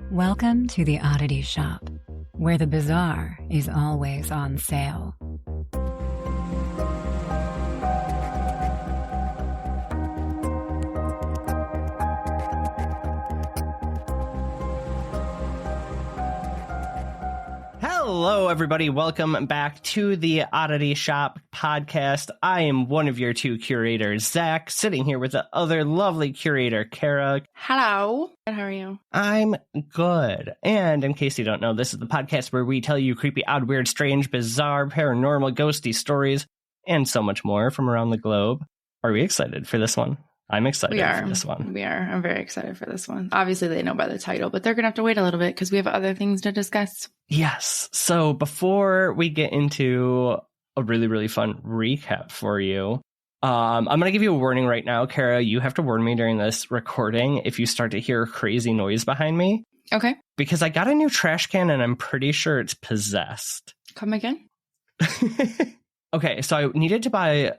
Welcome to the Oddity Shop, where the bizarre is always on sale. Hello, everybody. Welcome back to the Oddity Shop podcast. I am one of your two curators, Zach, sitting here with the other lovely curator, Kara. Hello. How are you? I'm good. And in case you don't know, this is the podcast where we tell you creepy, odd, weird, strange, bizarre, paranormal, ghosty stories, and so much more from around the globe. Are we excited for this one? I'm excited for this one. We are. I'm very excited for this one. Obviously, they know by the title, but they're going to have to wait a little bit because we have other things to discuss. Yes. So before we get into a really, really fun recap for you, I'm going to give you a warning right now. Kara, you have to warn me during this recording if you start to hear crazy noise behind me. Okay. Because I got a new trash can and I'm pretty sure it's possessed. Come again? Okay, so I needed to buy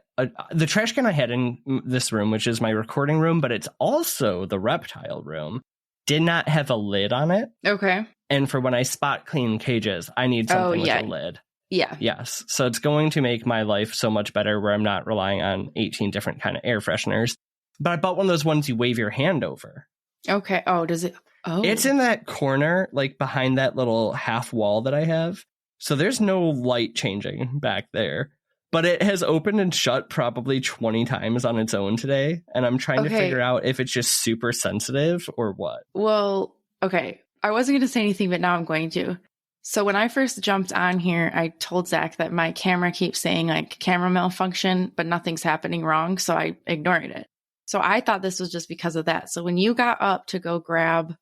the trash can I had in this room, which is my recording room, but it's also the reptile room, did not have a lid on it. Okay. And for when I spot clean cages, I need something with a lid. Yeah. Yes. So it's going to make my life so much better where I'm not relying on 18 different kind of air fresheners. But I bought one of those ones you wave your hand over. Okay. Oh, does it? Oh. It's in that corner, like behind that little half wall that I have. So there's no light changing back there. But it has opened and shut probably 20 times on its own today. And I'm trying to figure out if it's just super sensitive or what. Well, okay. I wasn't going to say anything, but now I'm going to. So when I first jumped on here, I told Zach that my camera keeps saying like camera malfunction, but nothing's happening wrong. So I ignored it. So I thought this was just because of that. So when you got up to go grab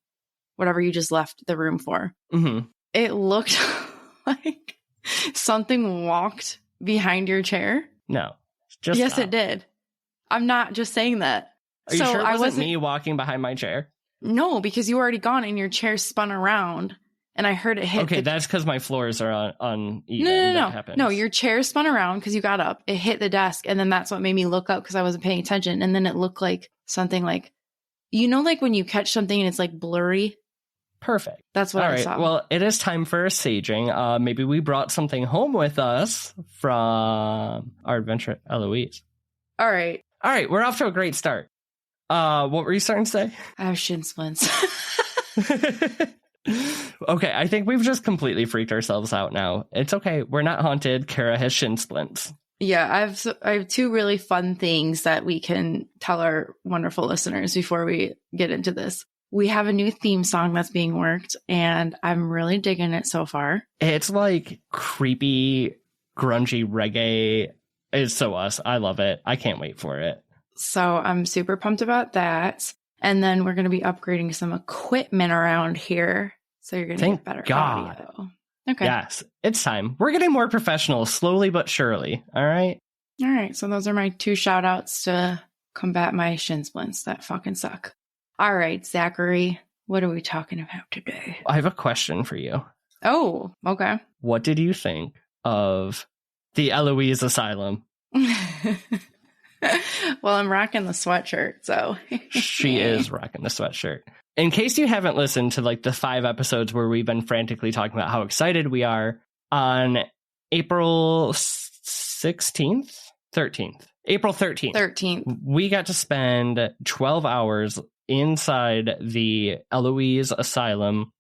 whatever you just left the room for, it looked like something walked behind your chair? No. Yes, it did. I'm not just saying that. Are you sure it wasn't me walking behind my chair? No, because you were already gone and your chair spun around and I heard it hit. Okay, that's because my floors are uneven. No, your chair spun around because you got up. It hit the desk and then that's what made me look up because I wasn't paying attention. And then it looked like something like, you know, like when you catch something and it's like blurry? Perfect. That's what I saw. Well, it is time for a saging. Maybe we brought something home with us from our adventure at Eloise. All right. We're off to a great start. What were you starting to say? I have shin splints. Okay, I think we've just completely freaked ourselves out now. It's okay. We're not haunted. Kara has shin splints. Yeah, I have two really fun things that we can tell our wonderful listeners before we get into this. We have a new theme song that's being worked, and I'm really digging it so far. It's like creepy, grungy reggae. It's so us. I love it. I can't wait for it. So I'm super pumped about that. And then we're going to be upgrading some equipment around here. So you're going to get better audio. Okay. Yes, it's time. We're getting more professional, slowly but surely. All right. All right. So those are my two shout outs to combat my shin splints that fucking suck. All right, Zachary, what are we talking about today? I have a question for you. Oh, okay. What did you think of the Eloise Asylum? Well, I'm rocking the sweatshirt, so. She is rocking the sweatshirt. In case you haven't listened to like the 5 episodes where we've been frantically talking about how excited we are, on April 13th, we got to spend 12 hours inside the Eloise Asylum,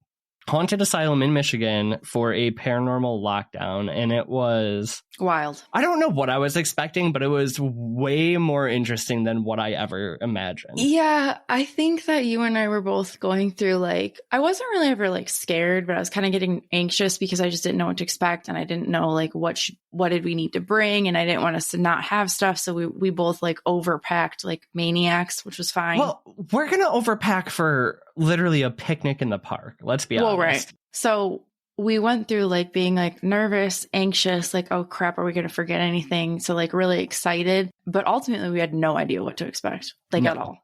haunted asylum in Michigan, for a paranormal lockdown, and it was wild. I don't know what I was expecting, but it was way more interesting than what I ever imagined. Yeah, I think that you and I were both going through, like, I wasn't really ever like scared, but I was kind of getting anxious because I just didn't know what to expect, and I didn't know like what did we need to bring, and I didn't want us to not have stuff, so we both like overpacked like maniacs, which was fine. Well, we're gonna overpack for literally a picnic in the park. Let's be honest. Well, right. So we went through like being like nervous, anxious, like, oh crap, are we going to forget anything? So like really excited, but ultimately we had no idea what to expect, like at all.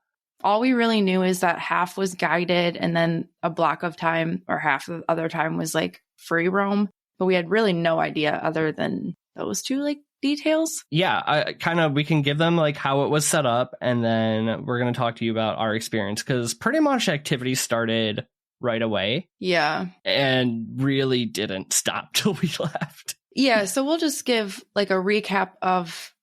All we really knew is that half was guided and then a block of time or half of the other time was like free roam. But we had really no idea other than those two like details. Yeah, we can give them like how it was set up, and then we're going to talk to you about our experience, because pretty much activity started right away. Yeah. And really didn't stop till we left. Yeah. So we'll just give like a recap of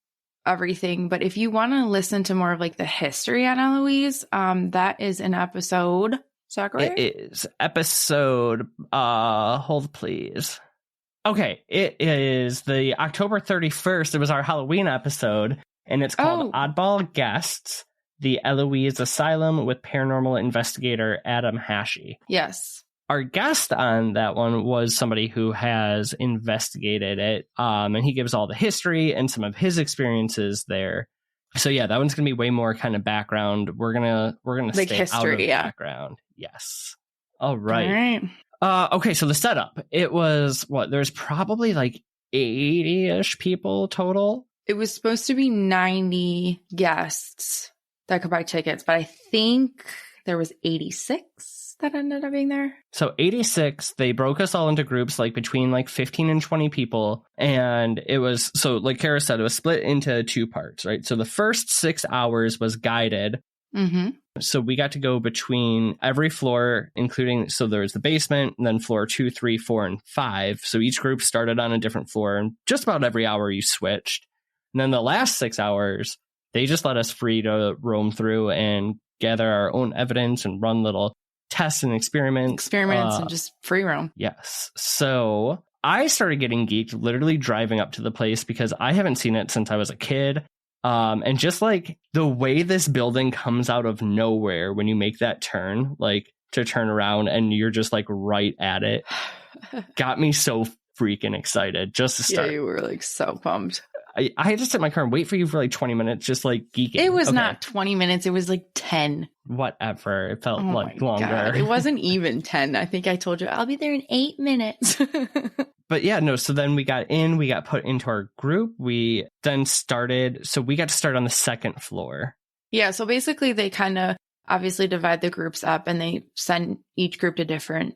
everything. But if you want to listen to more of like the history on Eloise, that is an episode. Is that right? It is episode, hold please. Okay, it is the October 31st. It was our Halloween episode, and it's called Oddball Guests, the Eloise Asylum with paranormal investigator Adam Hashey. Yes. Our guest on that one was somebody who has investigated it, and he gives all the history and some of his experiences there. So yeah, that one's gonna be way more kind of background. We're gonna like stay history, out of the background. Yes. All right. Okay, so the setup, it was there's probably like 80-ish people total. It was supposed to be 90 guests that could buy tickets, but I think there was 86 that ended up being there. So 86, they broke us all into groups like between like 15 and 20 people. And it was, so like Kara said, it was split into 2 parts, right? So the first 6 hours was guided. Mm-hmm. So we got to go between every floor, including, so there was the basement, and then floor 2, 3, 4, and 5. So each group started on a different floor, and just about every hour you switched. And then the last 6 hours, they just let us free to roam through and gather our own evidence and run little tests and experiments and just free roam. Yes. So I started getting geeked literally driving up to the place because I haven't seen it since I was a kid. And just like the way this building comes out of nowhere when you make that turn, like to turn around and you're just like right at it, got me so freaking excited just to start. Yeah, you were like so pumped. I had to sit in my car and wait for you for like 20 minutes, just like geeking. It was not 20 minutes. It was like 10. Whatever. It felt like longer. God. It wasn't even 10. I think I told you I'll be there in 8 minutes. But yeah, no. So then we got put into our group. We then started. So we got to start on the second floor. Yeah. So basically they kind of obviously divide the groups up and they send each group to different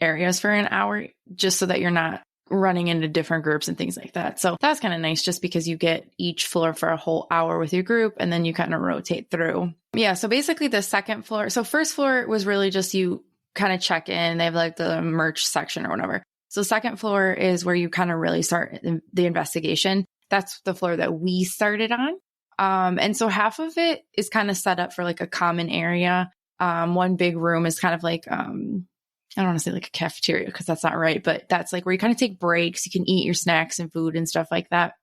areas for an hour just so that you're not running into different groups and things like that. So that's kind of nice just because you get each floor for a whole hour with your group and then you kind of rotate through. Yeah. So basically the second floor, so first floor was really just you kind of check in. They have like the merch section or whatever. So second floor is where you kind of really start the investigation. That's the floor that we started on. And so half of it is kind of set up for like a common area. One big room is kind of like, I don't want to say like a cafeteria because that's not right, but that's like where you kind of take breaks. You can eat your snacks and food and stuff like that.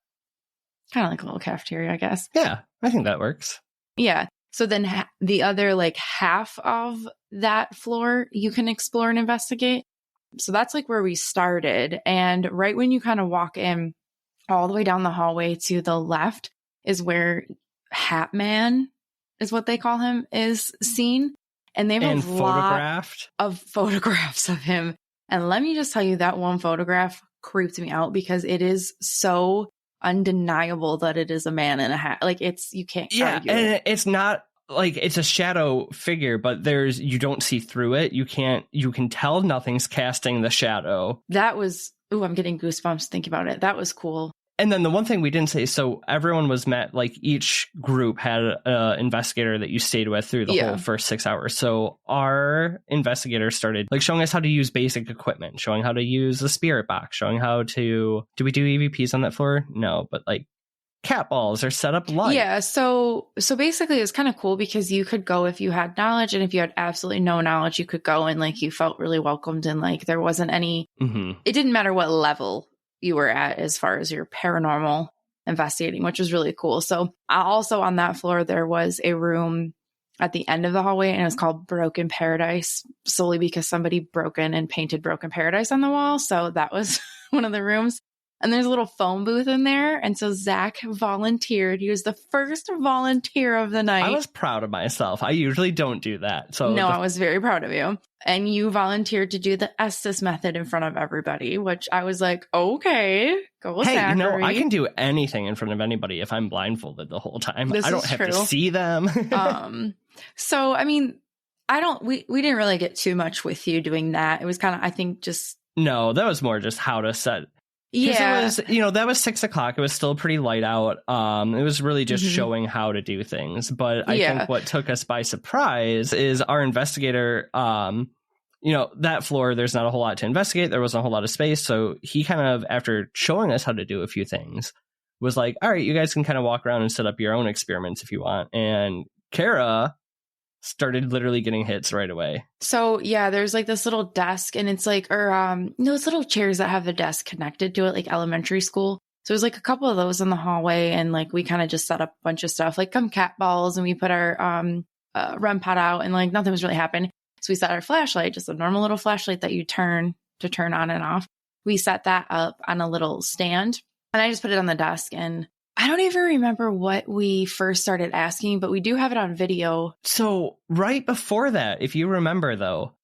Kind of like a little cafeteria, I guess. Yeah, I think that works. Yeah. So then the other like half of that floor you can explore and investigate. So that's like where we started. And right when you kind of walk in all the way down the hallway to the left is where Hat Man is what they call him is seen. And they have a lot of photographs of him. And let me just tell you, that one photograph creeped me out because it is so undeniable that it is a man in a hat. Like you can't argue. And it's not like it's a shadow figure, but you don't see through it. You can tell nothing's casting the shadow. That was, I'm getting goosebumps thinking about it. That was cool. And then the one thing we didn't say, so everyone was met, like each group had an investigator that you stayed with through the whole first 6 hours. So our investigator started like showing us how to use basic equipment, showing how to use the spirit box, showing how to, do we do EVPs on that floor? No, but like cat balls or set up lights. Yeah. So basically it's kind of cool because you could go if you had knowledge, and if you had absolutely no knowledge, you could go and like you felt really welcomed and like there wasn't any, It didn't matter what level you were at as far as your paranormal investigating, which was really cool. So also on that floor, there was a room at the end of the hallway and it was called Broken Paradise, solely because somebody broke in and painted Broken Paradise on the wall. So that was one of the rooms. And there's a little phone booth in there. And so Zach volunteered. He was the first volunteer of the night. I was proud of myself. I usually don't do that. So I was very proud of you. And you volunteered to do the Estes method in front of everybody, which I was like, okay, go with Zachary. I can do anything in front of anybody if I'm blindfolded the whole time. I don't have to see them. So, I mean, we didn't really get too much with you doing that. It was kind of, I think just. No, that was more just how to set. Yeah. It was, that was 6 o'clock. It was still pretty light out. It was really just showing how to do things. But I think what took us by surprise is our investigator that floor, there's not a whole lot to investigate. There wasn't a whole lot of space. So he kind of, after showing us how to do a few things, was like, all right, you guys can kind of walk around and set up your own experiments if you want. And Kara started literally getting hits right away. So yeah, there's like this little desk, and it's like, those little chairs that have the desk connected to it, like elementary school. So there's like a couple of those in the hallway, and like we kind of just set up a bunch of stuff, like cat balls, and we put our REM pod out, and like nothing was really happening. So we set our flashlight, just a normal little flashlight that you turn on and off. We set that up on a little stand, and I just put it on the desk. And I don't even remember what we first started asking, but we do have it on video. So right before that, if you remember though,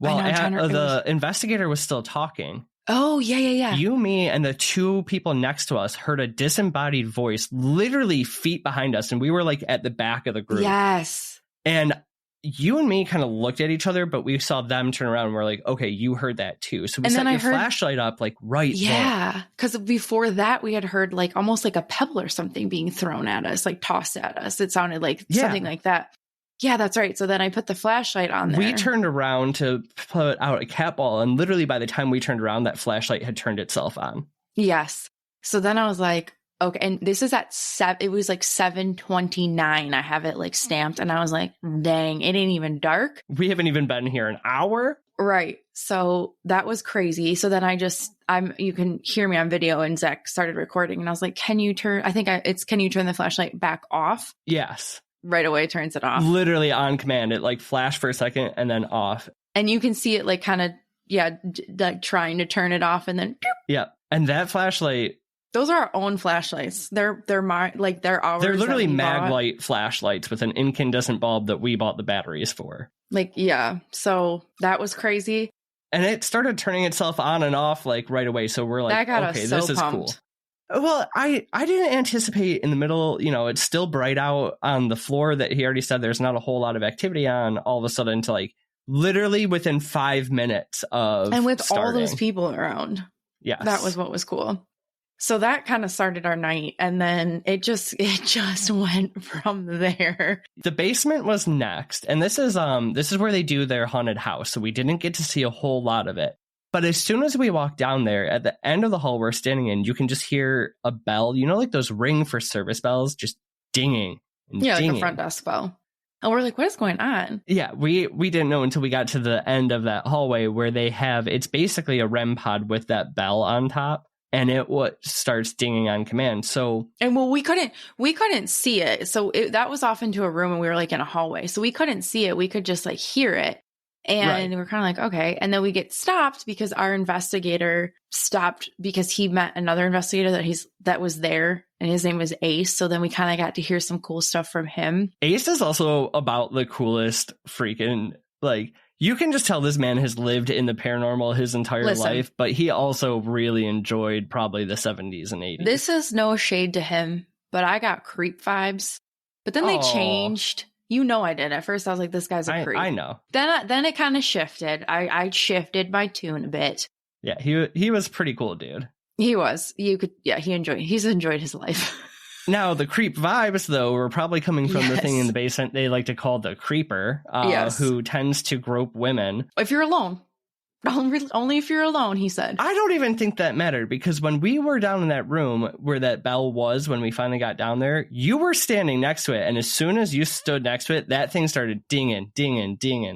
the investigator was still talking. Oh, yeah. You, me, and the two people next to us heard a disembodied voice literally feet behind us, and we were like at the back of the group. Yes. And you and me kind of looked at each other, but we saw them turn around and we're like, okay, you heard that too. So we set your flashlight up like right there. Yeah, because before that we had heard like almost like a pebble or something being thrown at us, like tossed at us. It sounded like something like that. Yeah, that's right. So then I put the flashlight on there. We turned around to put out a cat ball, and literally by the time we turned around, that flashlight had turned itself on. Yes. So then I was like, okay, and this is at it was like 7:29. I have it like stamped, and I was like, dang, it ain't even dark. We haven't even been here an hour. Right. So that was crazy. So then you can hear me on video, and Zach started recording, and I was like, can you turn the flashlight back off? Yes. Right away turns it off. Literally on command. It like flashed for a second and then off. And you can see it like kind of, like trying to turn it off, and then. Yeah. And that flashlight. Those are our own flashlights. They're ours. They're literally Maglite flashlights with an incandescent bulb that we bought the batteries for. Like, yeah. So that was crazy. And it started turning itself on and off like right away. So we're like, okay, this is cool. Well, I didn't anticipate in the middle, it's still bright out on the floor that he already said there's not a whole lot of activity on, all of a sudden to like literally within 5 minutes of and with starting. All those people around. Yes. That was what was cool. So that kind of started our night, and then it just went from there. The basement was next, and this is where they do their haunted house. So we didn't get to see a whole lot of it. But as soon as we walk down there, at the end of the hall we're standing in, you can just hear a bell, like those ring for service bells, just dinging. Yeah, like a front desk bell. And we're like, what is going on? Yeah, we didn't know until we got to the end of that hallway where it's basically a REM pod with that bell on top. And it starts dinging on command. So, and well, we couldn't see it. So that was off into a room, and we were like in a hallway. So we couldn't see it. We could just like hear it. And we're kind of like, okay. And then we get stopped because our investigator stopped because he met another investigator that was there, and his name was Ace. So then we kind of got to hear some cool stuff from him. Ace is also about the coolest freaking, like, you can just tell this man has lived in the paranormal his entire life, but he also really enjoyed probably the 70s and 80s. This is no shade to him, but I got creep vibes. But then they changed. I did. At first, I was like, this guy's a creep. I know. Then it kind of shifted. I shifted my tune a bit. Yeah, he was pretty cool, dude. He was. He's enjoyed his life. Now, the creep vibes, though, were probably coming from the thing in the basement they like to call the creeper, who tends to grope women. If you're alone. Only if you're alone, he said. I don't even think that mattered, because when we were down in that room where that bell was, when we finally got down there, you were standing next to it. And as soon as you stood next to it, that thing started dinging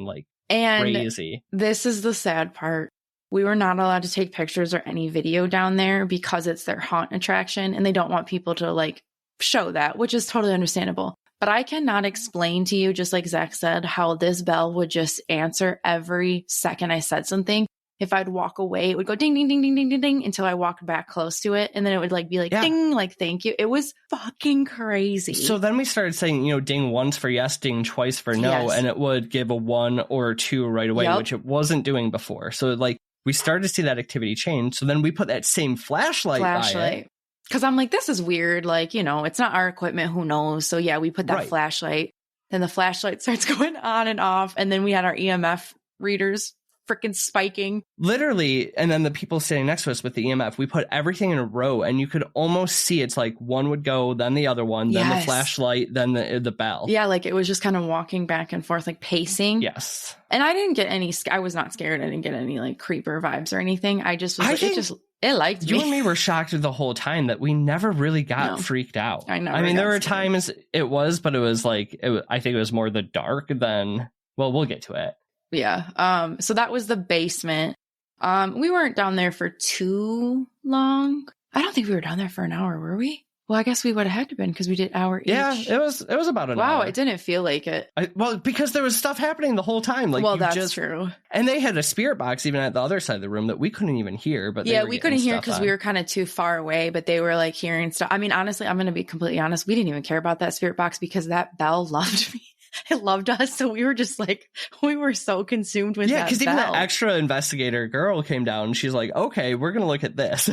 like crazy. This is the sad part. We were not allowed to take pictures or any video down there because it's their haunt attraction, and they don't want people to like show that, which is totally understandable. But I cannot explain to you, just like Zach said, how this bell would just answer every second I said something. If I'd walk away, it would go ding, ding, ding, ding, ding, ding, ding until I walked back close to it. And then it would like be like, ding, like, thank you. It was fucking crazy. So then we started saying, ding once for yes, ding twice for no. Yes. And it would give a 1 or 2 right away, which it wasn't doing before. So like we started to see that activity change. So then we put that same flashlight by it. Because I'm like, this is weird. Like, it's not our equipment. Who knows? So yeah, we put that flashlight. Then the flashlight starts going on and off. And then we had our EMF readers freaking spiking. Literally, and then the people standing next to us with the EMF, we put everything in a row, and you could almost see it's like one would go, then the other one, then the flashlight, then the bell. Yeah, like it was just kind of walking back and forth, like pacing. Yes. And I didn't get any, I was not scared. I didn't get any like creeper vibes or anything. I just was it liked me. You and me were shocked the whole time that we never really got freaked out. I know. I mean, there were times it was, but it was like, I think it was more the dark than, well, we'll get to it. Yeah. So that was the basement. We weren't down there for too long. I don't think we were down there for an hour, were we? Well, I guess we would have had to been because we did hour each. Yeah, it was about an hour. Wow, it didn't feel like it. Well, because there was stuff happening the whole time. Like, well, that's true. And they had a spirit box even at the other side of the room that we couldn't even hear. But yeah, we couldn't hear because we were kind of too far away. But they were like hearing stuff. I mean, honestly, I'm going to be completely honest. We didn't even care about that spirit box because that bell loved me. It loved us. So we were just like, we were so consumed with that. Yeah, because even that extra investigator girl came down and she's like, okay, we're going to look at this.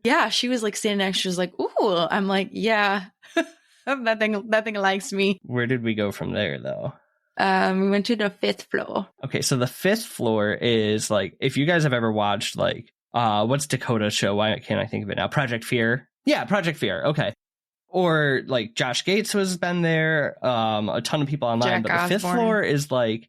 Yeah, she was like standing next. She was like, ooh. I'm like, yeah, that thing likes me. Where did we go from there, though? We went to the 5th floor. Okay, so the 5th floor is like, if you guys have ever watched like, what's Dakota's show? Why can't I think of it now? Project Fear. Yeah, Project Fear. Okay. Or like Josh Gates has been there, a ton of people online, but the 5th floor is like,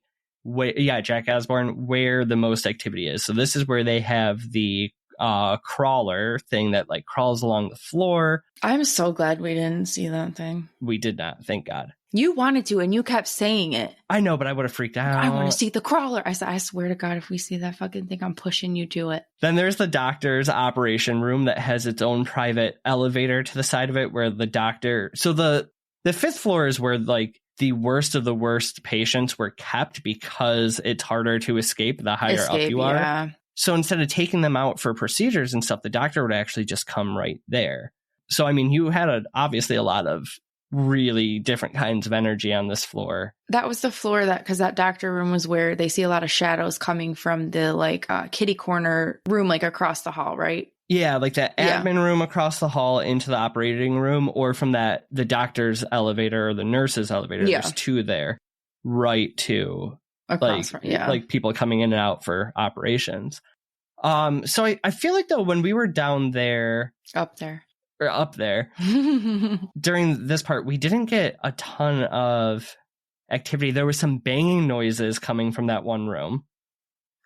Jack Osborne, where the most activity is. So this is where they have the crawler thing that like crawls along the floor. I'm so glad we didn't see that thing. We did not, thank God. You wanted to, and you kept saying it. I know, but I would have freaked out. I want to see the crawler. I said, I swear to God, if we see that fucking thing, I'm pushing you to it. Then there's the doctor's operation room that has its own private elevator to the side of it where the doctor... So the 5th floor is where like the worst of the worst patients were kept because it's harder to escape the higher up you are. Yeah. So instead of taking them out for procedures and stuff, the doctor would actually just come right there. So, I mean, you had obviously a lot of really different kinds of energy on this floor. That was the floor because that doctor room was where they see a lot of shadows coming from the like kitty corner room, like across the hall, right? Yeah, like that admin room across the hall into the operating room, or from the doctor's elevator or the nurse's elevator. Yeah. There's two there, right to across, like people coming in and out for operations. So I feel like though when we were down there, up there during this part, we didn't get a ton of activity. There was some banging noises coming from that one room,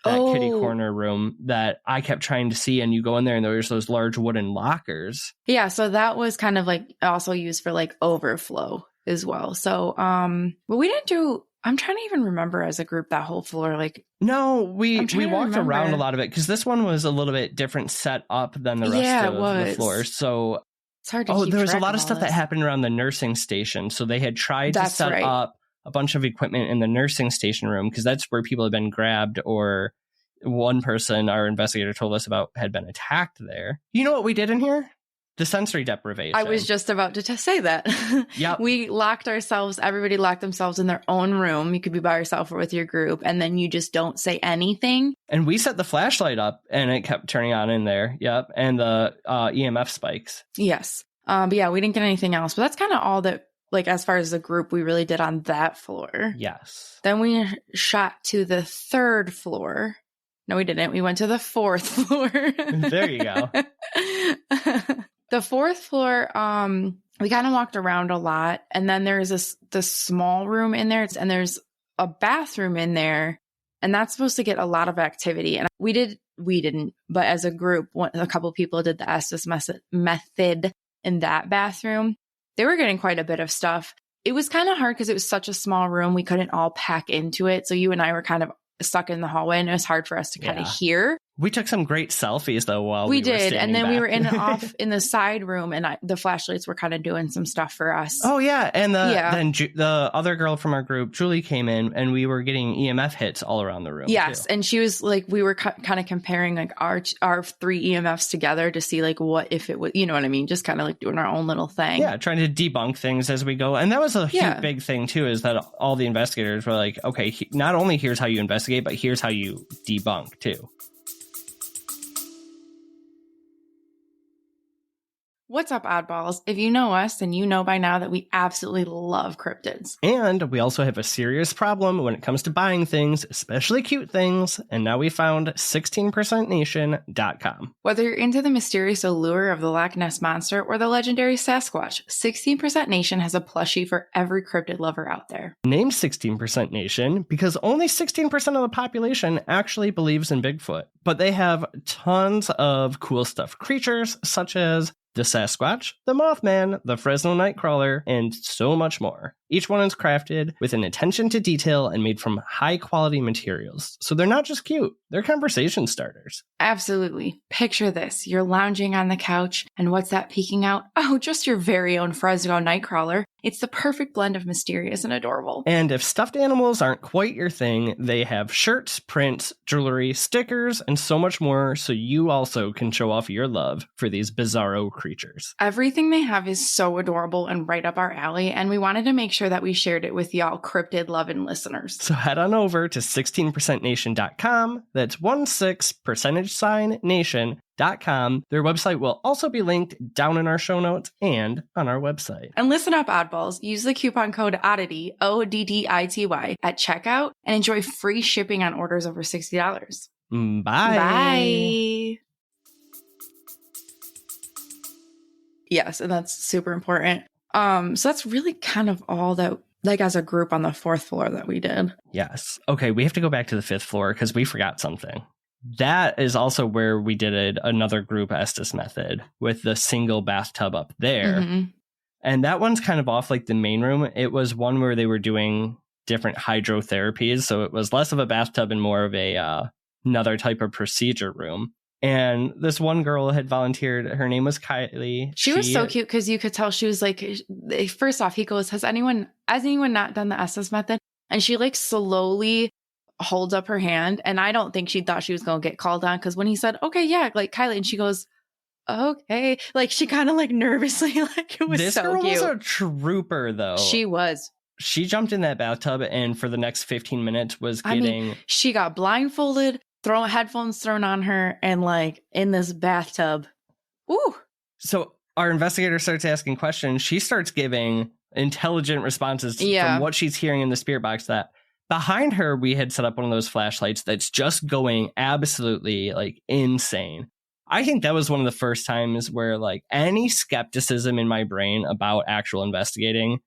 that kitty corner room that I kept trying to see. And you go in there and there's those large wooden lockers. Yeah. So that was kind of like also used for like overflow as well. So, but we didn't do, I'm trying to even remember as a group that whole floor. Like, no, we walked around a lot of it because this one was a little bit different set up than the rest of the floors. So it's hard to keep there was a lot of stuff that happened around the nursing station. So they had tried to set up a bunch of equipment in the nursing station room because that's where people had been grabbed, or one person, our investigator told us about, had been attacked there. You know what we did in here? The sensory deprivation. I was just about to say that. Yep. We locked ourselves. Everybody locked themselves in their own room. You could be by yourself or with your group. And then you just don't say anything. And we set the flashlight up and it kept turning on in there. Yep. And the EMF spikes. Yes. But yeah, we didn't get anything else. But that's kind of all that, like, as far as the group, we really did on that floor. Yes. Then we shot to the 3rd floor. No, we didn't. We went to the 4th floor. There you go. The 4th floor, we kind of walked around a lot. And then there's this small room in there. And there's a bathroom in there. And that's supposed to get a lot of activity. And we didn't. But as a group, a couple of people did the Estes method in that bathroom. They were getting quite a bit of stuff. It was kind of hard because it was such a small room. We couldn't all pack into it. So you and I were kind of stuck in the hallway, and it was hard for us to kind of hear. We took some great selfies though while we did, and then back. We were off in the side room, and the flashlights were kind of doing some stuff for us. Oh yeah, and then the other girl from our group, Julie, came in, and we were getting EMF hits all around the room. Yes, too. And she was like, we were kind of comparing like our 3 EMFs together to see like what if it was, you know what I mean, just kind of like doing our own little thing. Yeah, trying to debunk things as we go, and that was a huge big thing too. Is that all the investigators were like, okay, not only here's how you investigate, but here's how you debunk too. What's up, oddballs? If you know us, then you know by now that we absolutely love cryptids. And we also have a serious problem when it comes to buying things, especially cute things, and now we found 16%nation.com. Whether you're into the mysterious allure of the Loch Ness Monster or the legendary Sasquatch, 16% Nation has a plushie for every cryptid lover out there. Named 16% Nation because only 16% of the population actually believes in Bigfoot, but they have tons of cool stuffed creatures such as the Sasquatch, the Mothman, the Fresno Nightcrawler, and so much more. Each one is crafted with an attention to detail and made from high-quality materials. So they're not just cute, they're conversation starters. Absolutely. Picture this. You're lounging on the couch, and what's that peeking out? Oh, just your very own Fresno Nightcrawler. It's the perfect blend of mysterious and adorable. And if stuffed animals aren't quite your thing, they have shirts, prints, jewelry, stickers, and so much more, so you also can show off your love for these bizarro creatures. Everything they have is so adorable and right up our alley, and we wanted to make sure that we shared it with y'all cryptid loving listeners. So head on over to 16%nation.com. That's 16%nation.com. Their website will also be linked down in our show notes and on our website. And listen up, oddballs. Use the coupon code ODDITY, ODDITY, at checkout and enjoy free shipping on orders over $60. Bye. Bye. Yes, and that's super important. So that's really kind of all that, like, as a group on the 4th floor that we did. Yes. Okay, we have to go back to the 5th floor because we forgot something. That is also where we did another group Estes method with the single bathtub up there. Mm-hmm. And that one's kind of off like the main room. It was one where they were doing different hydrotherapies. So it was less of a bathtub and more of another type of procedure room. And this one girl had volunteered. Her name was Kylie. She was so cute because you could tell she was like, first off, he goes, has anyone not done the Estes method? And she like slowly holds up her hand. And I don't think she thought she was going to get called on, because when he said, okay, yeah, like Kylie, and she goes, okay. Like she kind of like nervously, like it was this so girl cute. was a trooper though. She was. She jumped in that bathtub and for the next 15 minutes was getting... she got blindfolded, headphones thrown on her, and like in this bathtub. Ooh. So our investigator starts asking questions. She starts giving intelligent responses from what she's hearing in the spirit box. That behind her, we had set up one of those flashlights that's just going absolutely like insane. I think that was one of the first times where like any skepticism in my brain about actual investigating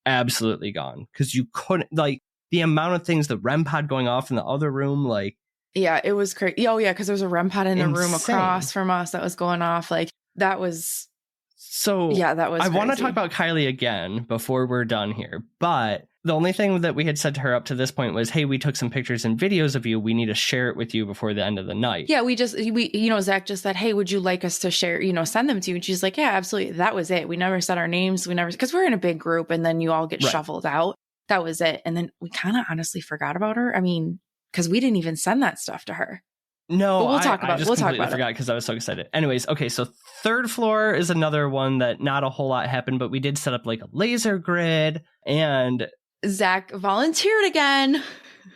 absolutely gone, because you couldn't, like, the amount of things, the REM pod going off in the other room, like, yeah, it was crazy. Oh yeah, because there was a REM pod in the room across from us that was going off. Like that was so. Yeah, that was. I want to talk about Kylie again before we're done here, but the only thing that we had said to her up to this point was, hey, we took some pictures and videos of you. We need to share it with you before the end of the night. Yeah, we Zach just said, hey, would you like us to share, send them to you? And she's like, yeah, absolutely. That was it. We never said our names. Because we're in a big group and then you all get shuffled out. That was it. And then we kind of honestly forgot about her. I mean, because we didn't even send that stuff to her. No, but we'll talk about it. We'll talk about it. I forgot because I was so excited. Anyways, okay, so 3rd floor is another one that not a whole lot happened, but we did set up like a laser grid, and Zach volunteered again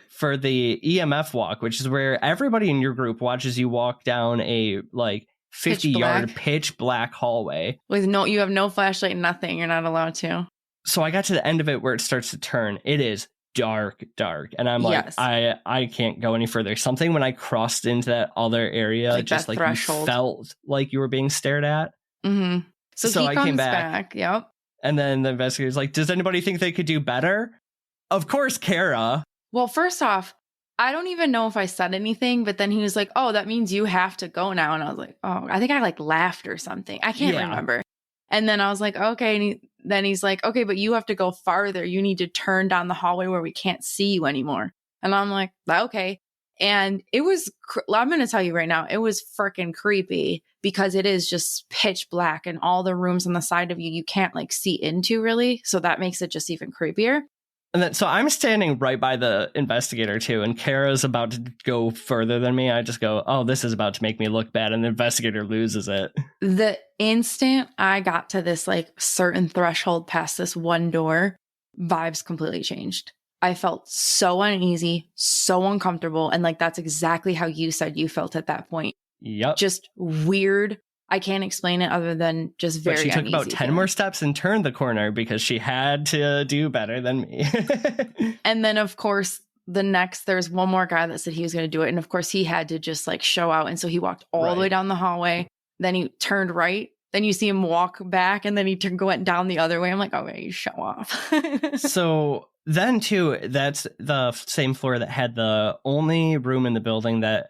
for the EMF walk, which is where everybody in your group watches you walk down a like 50-yard pitch black hallway. With you have no flashlight, nothing. You're not allowed to. So I got to the end of it where it starts to turn. It is dark, and I'm like, yes. I can't go any further. Something when I crossed into that other area, like just like threshold. You felt like you were being stared at. Mm-hmm. So he comes back. Yep. And then the investigator's like, does anybody think they could do better? Of course, Kara. Well, first off, I don't even know if I said anything, but then he was like, oh, that means you have to go now. And I was like, oh, I think I like laughed or something. I can't remember. And then I was like, okay. And then he's like, okay, but you have to go farther. You need to turn down the hallway where we can't see you anymore. And I'm like, okay. And it was, I'm going to tell you right now, it was freaking creepy because it is just pitch black and all the rooms on the side of you can't like see into really. So that makes it just even creepier. And then, so I'm standing right by the investigator too, and Kara's about to go further than me. I just go, oh, this is about to make me look bad. And the investigator loses it. The instant I got to this like certain threshold past this one door, vibes completely changed. I felt so uneasy, so uncomfortable. And like, that's exactly how you said you felt at that point. Yep. Just weird, I can't explain it other than just very uneasy. But she took about 10 feeling. more steps and turned the corner because she had to do better than me. And then, of course, there's one more guy that said he was going to do it. And of course, he had to just like show out. And so he walked all the way down the hallway. Then he turned right. Then you see him walk back and then he went down the other way. I'm like, okay, you show off. So then, too, that's the same floor that had the only room in the building that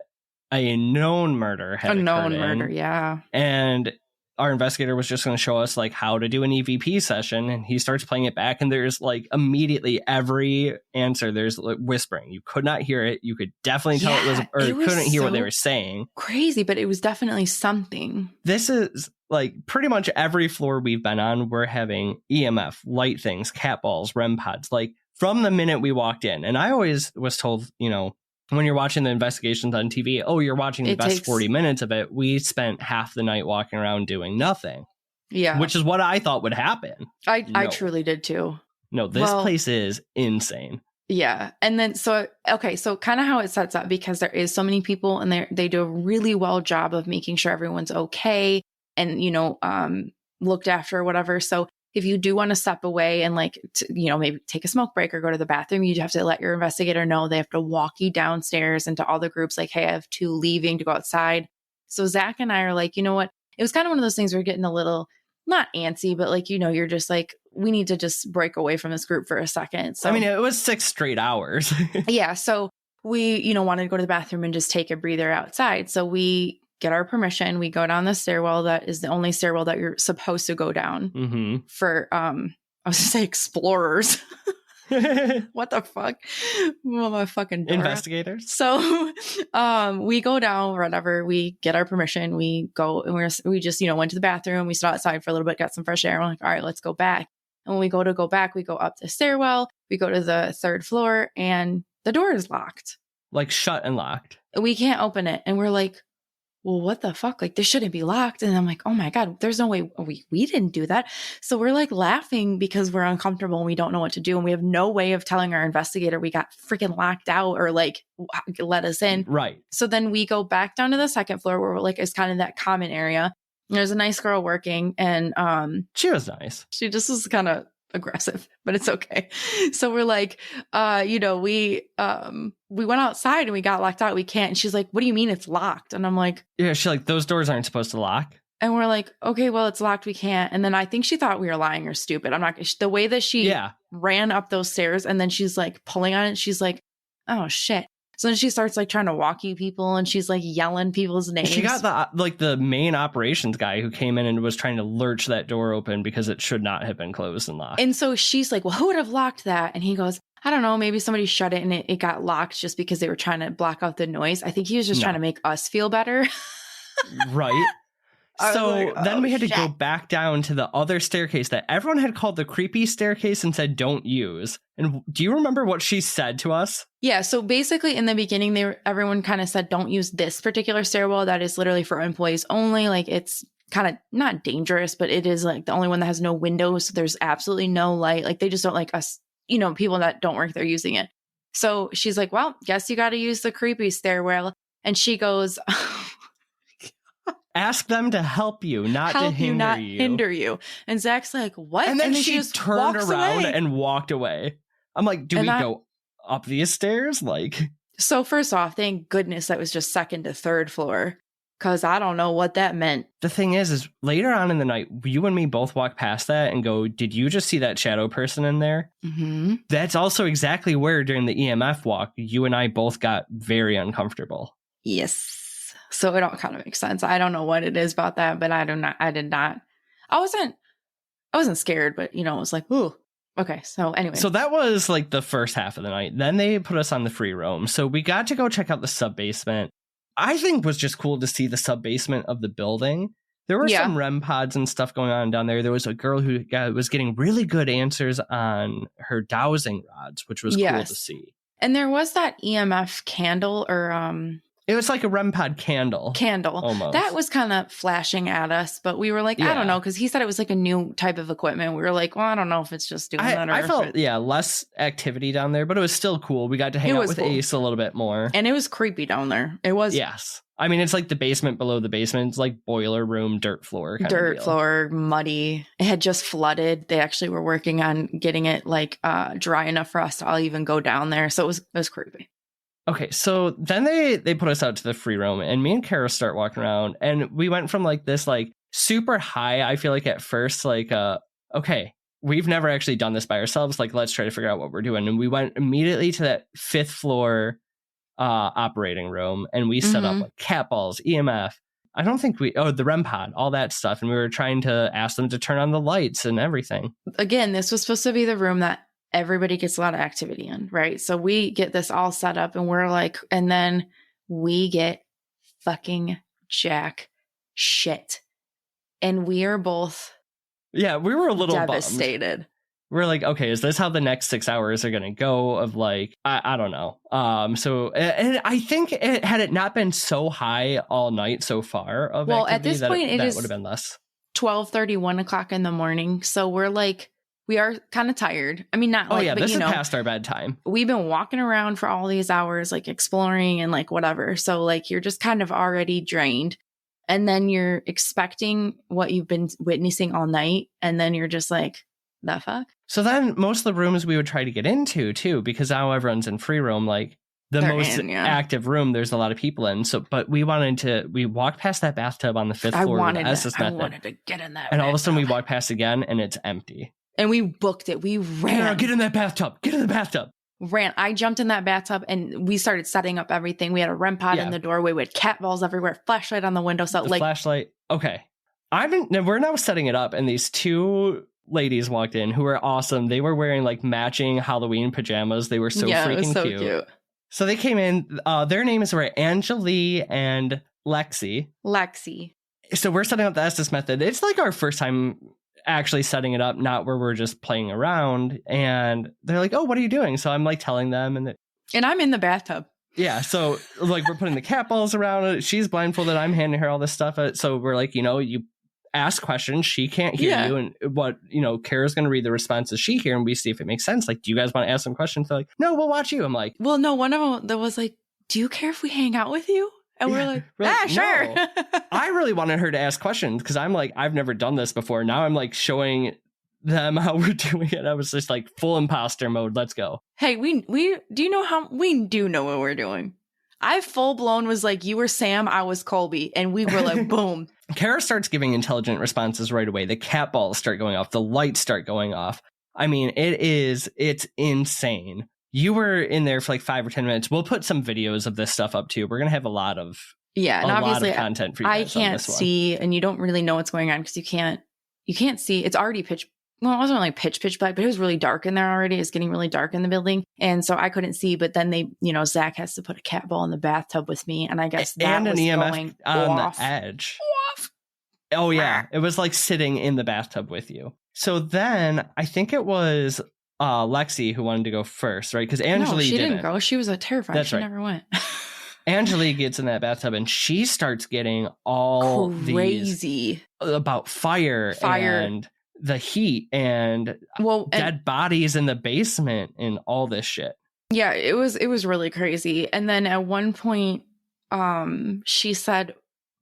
a known murder had occurred in. A known murder, yeah. And our investigator was just going to show us like how to do an EVP session, and he starts playing it back, and there's like immediately every answer there's like whispering. You could not hear it. You could definitely tell it was couldn't hear what they were saying. Crazy, but it was definitely something. This is like pretty much every floor we've been on. We're having EMF, light things, cat balls, REM pods, like from the minute we walked in. And I always was told, you know, when you're watching the investigations on TV, oh, you're watching the best 40 minutes of it. We spent half the night walking around doing nothing. Yeah. Which is what I thought would happen. I truly did too. No, this place is insane. Yeah. And then, so kind of how it sets up, because there is so many people and they do a really well job of making sure everyone's okay and, you know, looked after or whatever. So if you do want to step away and like, you know, maybe take a smoke break or go to the bathroom, you have to let your investigator know. They have to walk you downstairs into all the groups like, hey, I have 2 leaving to go outside. So Zach and I are like, you know what? It was kind of one of those things we're getting a little, not antsy, but like, you know, you're just like, we need to just break away from this group for a second. So I mean, it was 6 straight hours. Yeah. So we, you know, wanted to go to the bathroom and just take a breather outside. So we get our permission. We go down the stairwell. That is the only stairwell that you're supposed to go down for, I was going to say explorers. What the fuck? Well, my fucking Dora. Investigators. So we go down, whatever. We get our permission. We go and we just, you know, went to the bathroom. We stood outside for a little bit, got some fresh air. We're like, all right, let's go back. And when we go back, we go up the stairwell. We go to the 3rd floor and the door is locked. Like shut and locked. We can't open it. And we're like, well, what the fuck? Like, this shouldn't be locked. And I'm like, oh my God, there's no way we didn't do that. So we're like laughing because we're uncomfortable and we don't know what to do. And we have no way of telling our investigator we got freaking locked out or like let us in. Right. So then we go back down to the 2nd floor where we're like, it's kind of that common area. There's a nice girl working and she was nice. She just was kind of aggressive, but it's okay. So we're like, you know, we went outside and we got locked out. We can't. And she's like, what do you mean it's locked? And I'm like, yeah, she's like, those doors aren't supposed to lock. And we're like, okay, well, it's locked. We can't. And then I think she thought we were lying or stupid. I'm not, the way that she ran up those stairs and then she's like pulling on it. She's like, oh shit. So then she starts like trying to walkie people and she's like yelling people's names. She got the main operations guy who came in and was trying to lurch that door open because it should not have been closed and locked. And so she's like, well, who would have locked that? And he goes, I don't know, maybe somebody shut it and it got locked just because they were trying to block out the noise. I think he was just trying to make us feel better. Right. So then we had to go back down to the other staircase that everyone had called the creepy staircase and said don't use. And do you remember what she said to us? Yeah. So basically in the beginning, everyone kind of said don't use this particular stairwell. That is literally for employees only. Like it's kind of not dangerous, but it is like the only one that has no windows. So there's absolutely no light. Like they just don't like us, you know, people that don't work there using it. So she's like, well, guess you got to use the creepy stairwell. And she goes, ask them to help you, not to hinder you. And Zach's like, what? And then she just turned around and walked away. I'm like, do we go up these stairs? Like, so first off, thank goodness that was just 2nd to 3rd floor. Cause I don't know what that meant. The thing is later on in the night, you and me both walk past that and go, did you just see that shadow person in there? Mm-hmm. That's also exactly where during the EMF walk, you and I both got very uncomfortable. Yes. So it all kind of makes sense. I don't know what it is about that, but I did not. I wasn't scared, but you know, it was like, ooh, okay. So anyway. So that was like the first half of the night. Then they put us on the free roam. So we got to go check out the sub-basement. I think was just cool to see the sub-basement of the building. There were some REM pods and stuff going on down there. There was a girl who was getting really good answers on her dowsing rods, which was cool to see. And there was that EMF candle or It was like a REM pod candle. Almost. That was kind of flashing at us, but we were like, I don't know, because he said it was like a new type of equipment. We were like, well, I don't know if it's just doing that. Or I felt, less activity down there, but it was still cool. We got to hang out with Ace a little bit more. And it was creepy down there. It was. Yes. I mean, it's like the basement below the basement. It's like boiler room, dirt floor. Dirt floor, muddy. It had just flooded. They actually were working on getting it like dry enough for us to all even go down there. So it was creepy. Okay, so then they put us out to the free roam, and me and Kara start walking around, and we went from like this like super high, I feel like at first, like okay, we've never actually done this by ourselves, like let's try to figure out what we're doing. And we went immediately to that 5th floor operating room, and we set up like cat balls, EMF. I don't think the REM pod, all that stuff, and we were trying to ask them to turn on the lights and everything. Again, this was supposed to be the room that everybody gets a lot of activity in, right? So we get this all set up, and we're like, and then we get fucking jack shit. And we are both we were a little devastated. Bummed. We're like, okay, is this how the next 6 hours are going to go? Of like, I don't know. So, and I think had it not been so high all night so far of activity, at this point, it would have been less. 12:30, 1 o'clock in the morning. So we're like, we are kind of tired. I mean, not like, but this is past our bedtime. We've been walking around for all these hours, like exploring and like whatever. So like, you're just kind of already drained. And then you're expecting what you've been witnessing all night. And then you're just like, the fuck? So then most of the rooms we would try to get into too, because now everyone's in free roam, like the most active room, there's a lot of people in. So, but we walked past that bathtub on the 5th floor. I wanted to get in that. And all of a sudden we walk past again and it's empty. And we booked it. We ran. Yeah, get in that bathtub. Get in the bathtub. Ran. I jumped in that bathtub and we started setting up everything. We had a REM pod in the doorway. We had cat balls everywhere. Flashlight on the window. So flashlight. Okay. We're now setting it up, and these 2 ladies walked in who were awesome. They were wearing like matching Halloween pajamas. They were so freaking cute. So they came in. Their names were Angeli and Lexi. So we're setting up the Estes method. It's like our first time actually setting it up, not where we're just playing around. And they're like, oh, what are you doing? So I'm like telling them, and I'm in the bathtub. Yeah, so like we're putting the cat balls around it. She's blindfolded. I'm handing her all this stuff. So we're like, you ask questions. She can't hear you. And what, Kara's going to read the responses she hear, and we see if it makes sense. Like, do you guys want to ask some questions? They're like, no, we'll watch you. I'm like, well, no, one of them that was like, do you care if we hang out with you? And we're like, sure. No. I really wanted her to ask questions because I'm like, I've never done this before. Now I'm like showing them how we're doing it. I was just like full imposter mode. Let's go. Hey, we do know what we're doing. I full blown was like, you were Sam, I was Colby, and we were like, boom. Kara starts giving intelligent responses right away. The cat balls start going off. The lights start going off. I mean, it's insane. You were in there for like 5 or 10 minutes. We'll put some videos of this stuff up too. We're going to have a lot of obviously content for you guys. I can't see, and you don't really know what's going on because you can't see. It's already well, it wasn't really pitch black, but it was really dark in there already. It's getting really dark in the building. And so I couldn't see, but then they, Zach has to put a cat ball in the bathtub with me. And I guess that was an EMF going on off. The edge. Off. Oh yeah. It was like sitting in the bathtub with you. So then I think it was Lexi who wanted to go first, right? Because Angeli she didn't go. She was terrified. That's she right. never went. Angeli gets in that bathtub and she starts getting all crazy about fire and the heat and dead bodies in the basement and all this shit. Yeah, it was really crazy. And then at one point, she said,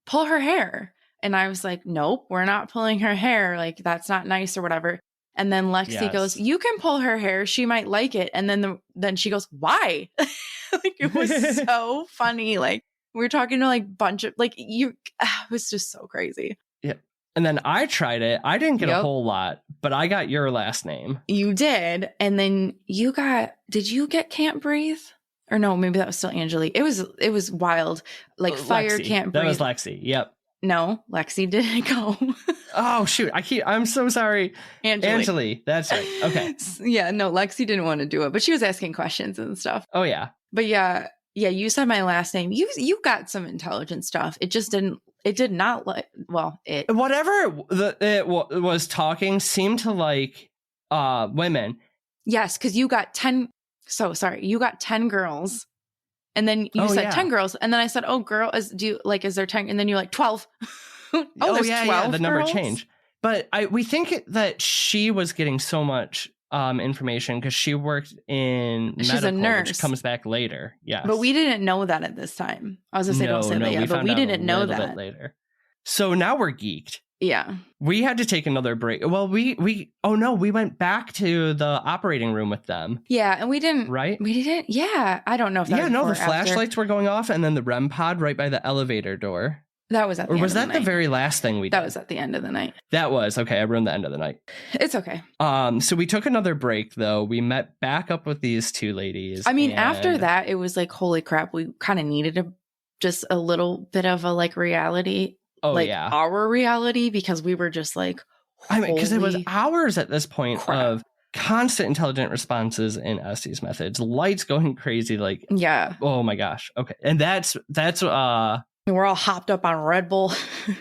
pull her hair. And I was like, nope, we're not pulling her hair. Like, that's not nice or whatever. And then Lexi goes, you can pull her hair. She might like it. And then she goes, why? Like, it was so funny. Like, we were talking to like bunch of like, it was just so crazy. Yeah. And then I tried it. I didn't get a whole lot, but I got your last name. You did. And then did you get Can't Breathe? Or no, maybe that was still Angeli. It was wild. Like Fire, Can't Breathe. That was Lexi. Yep. No, Lexi didn't go. Oh, shoot. I'm so sorry. Angeli. That's right. Okay. Yeah, no, Lexi didn't want to do it, but she was asking questions and stuff. Oh, yeah. But yeah, you said my last name. You got some intelligent stuff. It just didn't. It did not like. Well, whatever it was talking seemed to like women. Yes, because you got 10. So sorry, you got 10 girls, And then you said yeah. 10 girls. And then I said, oh, girl, is there 10? And then you're like, 12. There's 12 the number girls? changed. But we think that she was getting so much information because she worked in She's medical, a nurse. which comes back later. Yes. But we didn't know that at this time. I was going to say, don't say that yet, but we didn't know that. Bit later. So now we're geeked. Yeah. We had to take another break. Well, we went back to the operating room with them. Yeah, and we didn't. Right? We didn't. Yeah, I don't know if that was before or the flashlights were going off, and then the REM pod right by the elevator door. That was at the end of the night. Or was that the very last thing we did? That was at the end of the night. That was. Okay, I ruined the end of the night. It's okay. So we took another break, though. We met back up with these two ladies. I mean, after that, it was like, holy crap, we kind of needed just a little bit of a like reality. Oh, like yeah. Our reality, because we were just like, I mean, because it was hours at this point of constant intelligent responses in Essie's methods, lights going crazy. Like, yeah. Oh my gosh. Okay. And that's we're all hopped up on Red Bull.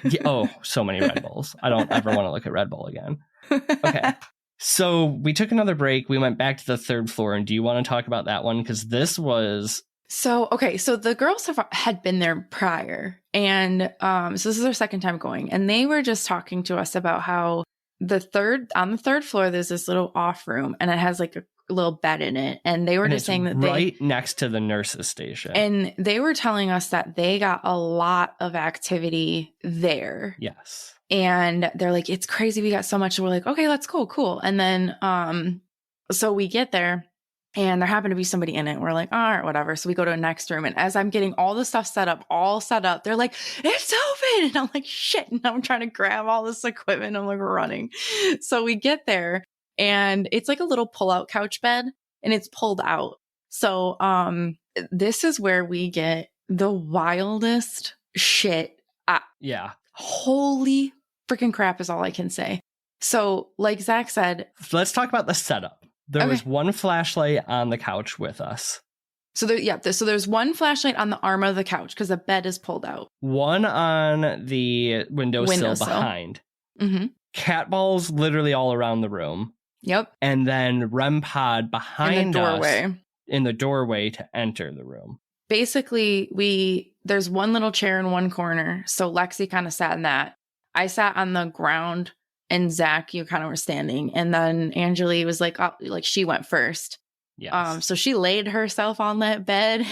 Yeah, so many Red Bulls. I don't ever want to look at Red Bull again. Okay. So we took another break. We went back to the third floor. And do you want to talk about that one? Because this was... So the girls had been there prior. And so this is their second time going. And they were just talking to us about how on the third floor, there's this little off room. And it has like a little bed in it. And they were just saying that right next to the nurse's station. And they were telling us that they got a lot of activity there. Yes. And they're like, it's crazy. We got so much. And we're like, okay, let's go. Cool. And then, so we get there and there happened to be somebody in it. We're like, all right, whatever. So we go to the next room. And as I'm getting all the stuff all set up, they're like, it's open. And I'm like, shit. And I'm trying to grab all this equipment. I'm like running. So we get there. And it's like a little pull-out couch bed, and it's pulled out. So this is where we get the wildest shit. Yeah. Holy freaking crap is all I can say. So like Zach said. Let's talk about the setup. There was one flashlight on the couch with us. So there's one flashlight on the arm of the couch because the bed is pulled out. One on the windowsill behind. Mm-hmm. Cat balls literally all around the room. Yep. And then REM pod behind us in the doorway to enter the room. Basically, there's one little chair in one corner. So Lexi kind of sat in that. I sat on the ground and Zach, you kind of were standing. And then Angeli was like she went first. Yes. So she laid herself on that bed.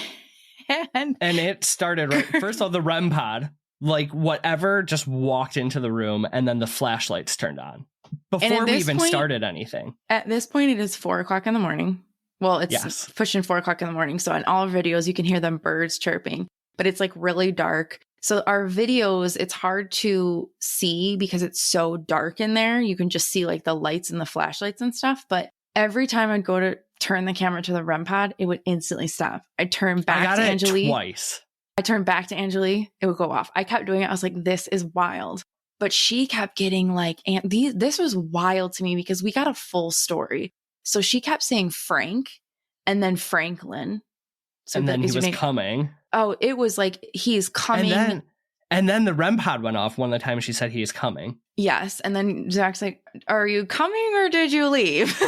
and it started right. First of all, the REM pod, like whatever, just walked into the room and then the flashlights turned on. Before we even started anything. At this point, it is 4:00 in the morning. Well, it's pushing 4:00 in the morning. So in all videos, you can hear them birds chirping, but it's like really dark. So our videos, it's hard to see because it's so dark in there. You can just see like the lights and the flashlights and stuff. But every time I'd go to turn the camera to the REM pod, it would instantly stop. I'd turn back to Angeli. Twice. I turned back to Angeli. It would go off. I kept doing it. I was like, this is wild. But she kept getting like, this was wild to me because we got a full story. So she kept saying Frank and then Franklin. So and then he was coming. Oh, it was like, he's coming. And then the REM pod went off one of the times she said he is coming. Yes. And then Zach's like, are you coming or did you leave?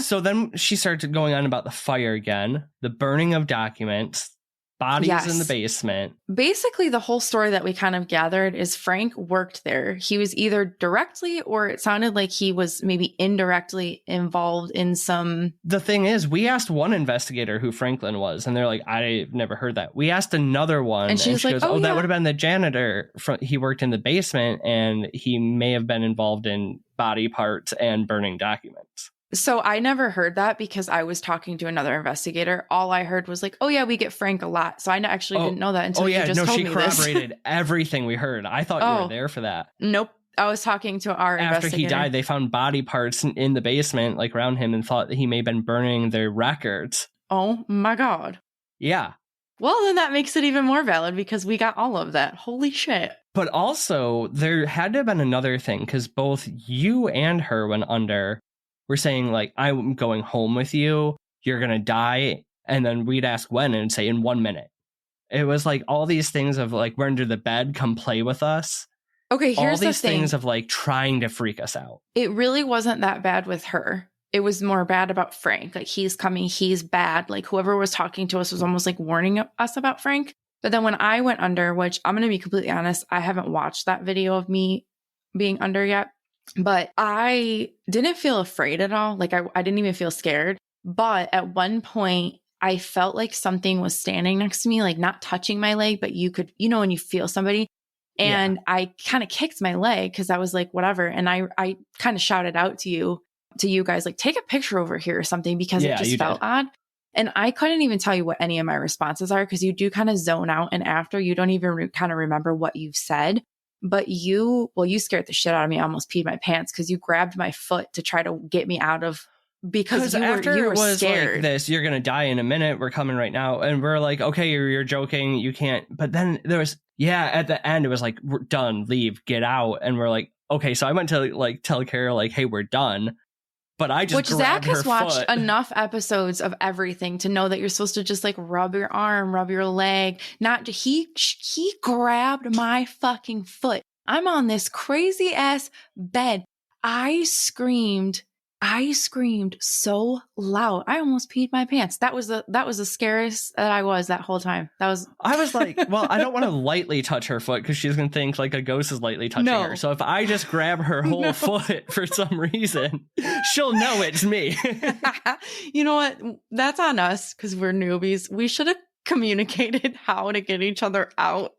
So then she started going on about the fire again, the burning of documents, bodies in the basement. Basically, the whole story that we kind of gathered is Frank worked there. He was either directly or it sounded like he was maybe indirectly involved in some... The thing is, we asked one investigator who Franklin was, and they're like, I've never heard that. We asked another one, and she goes, that would have been the janitor. He worked in the basement, and he may have been involved in body parts and burning documents. So I never heard that because I was talking to another investigator. All I heard was like, oh yeah, we get Frank a lot. So I actually didn't know that until you just told me this. She corroborated everything we heard. I thought you were there for that. Nope. I was talking to our investigator. After he died, they found body parts in the basement, like around him, and thought that he may have been burning their records. Oh my God. Yeah. Well, then that makes it even more valid because we got all of that. Holy shit. But also, there had to have been another thing because both you and her went under... We're saying, like, I'm going home with you. You're going to die. And then we'd ask when and say in 1 minute. It was like all these things of like, we're under the bed. Come play with us. Okay, here's all these the thing. Things of like trying to freak us out. It really wasn't that bad with her. it was more bad about Frank. Like, he's coming, he's bad. Like, whoever was talking to us was almost like warning us about Frank. But then when I went under, which I'm going to be completely honest, I haven't watched that video of me being under yet, but I didn't feel afraid at all. Like, I didn't even feel scared. But at one point, I felt like something was standing next to me, like not touching my leg, but you could, you know, when you feel somebody. And I kind of kicked my leg because I was like, whatever. And I kind of shouted out to you guys, like, take a picture over here or something, because it just felt odd. And I couldn't even tell you what any of my responses are, because you do kind of zone out. And after, you don't even kind of remember what you've said. But you scared the shit out of me. I almost peed my pants because you grabbed my foot to try to get me out of, because you were was scared. Like this, you're going to die in a minute. We're coming right now. And we're like, okay, you're joking. You can't. But then there was, at the end, it was like, we're done, leave, get out. And we're like, okay. So I went to like tell Kara, like, hey, we're done. But I just Zach has her watched foot. enough episodes of everything to know that you're supposed to just like rub your arm, rub your leg. Not he grabbed my fucking foot. I'm on this crazy ass bed. I screamed so loud. I almost peed my pants. That was the scariest that I was that whole time. I was like, well, I don't want to lightly touch her foot because she's going to think like a ghost is lightly touching her. So if I just grab her whole foot for some reason, she'll know it's me. You know what? That's on us because we're newbies. We should have communicated how to get each other out.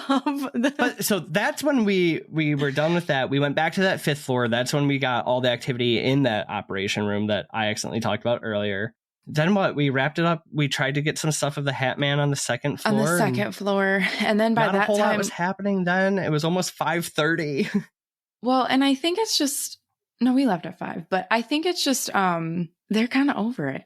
But so that's when we were done with that. We went back to that 5th floor. That's when we got all the activity in that operation room that I accidentally talked about earlier. Then what? We wrapped it up. We tried to get some stuff of the Hat Man on the 2nd floor. On the 2nd floor. And then by that time, a whole lot was happening then. It was almost 5:30. Well, and I think it's just, no, we left at 5, but I think it's just, they're kind of over it.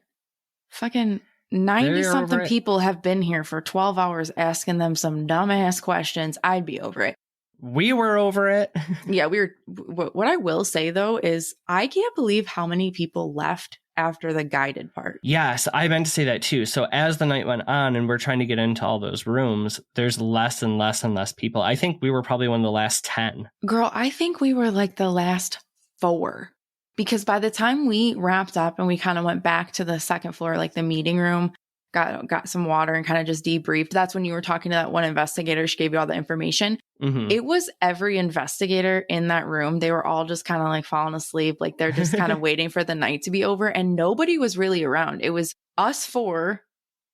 Fucking 90-something people have been here for 12 hours asking them some dumbass questions. I'd be over it. We were over it. Yeah, we were. What I will say, though, is I can't believe how many people left after the guided part. Yes, I meant to say that, too. So as the night went on and we're trying to get into all those rooms, there's less and less and less people. I think we were probably one of the last 10. Girl, I think we were like the last 4. Because by the time we wrapped up and we kind of went back to the 2nd floor, like the meeting room, got some water and kind of just debriefed. That's when you were talking to that one investigator. She gave you all the information. Mm-hmm. It was every investigator in that room. They were all just kind of like falling asleep. Like they're just kind of waiting for the night to be over. And nobody was really around. It was us 4,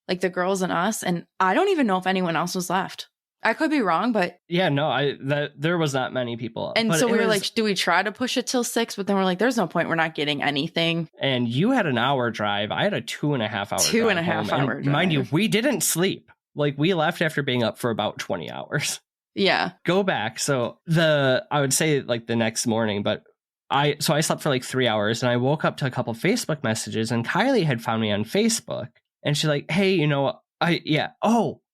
like the girls and us. And I don't even know if anyone else was left. I could be wrong, but yeah, no, there was not many people. And but so we were like, do we try to push it till 6? But then we're like, there's no point. We're not getting anything. And you had an hour drive. I had a 2.5 hour drive. 2.5 hour drive. Mind you, we didn't sleep. Like we left after being up for about 20 hours. Yeah. Go back. So I would say like the next morning, but I slept for like 3 hours and I woke up to a couple Facebook messages and Kylie had found me on Facebook and she's like, hey, you know,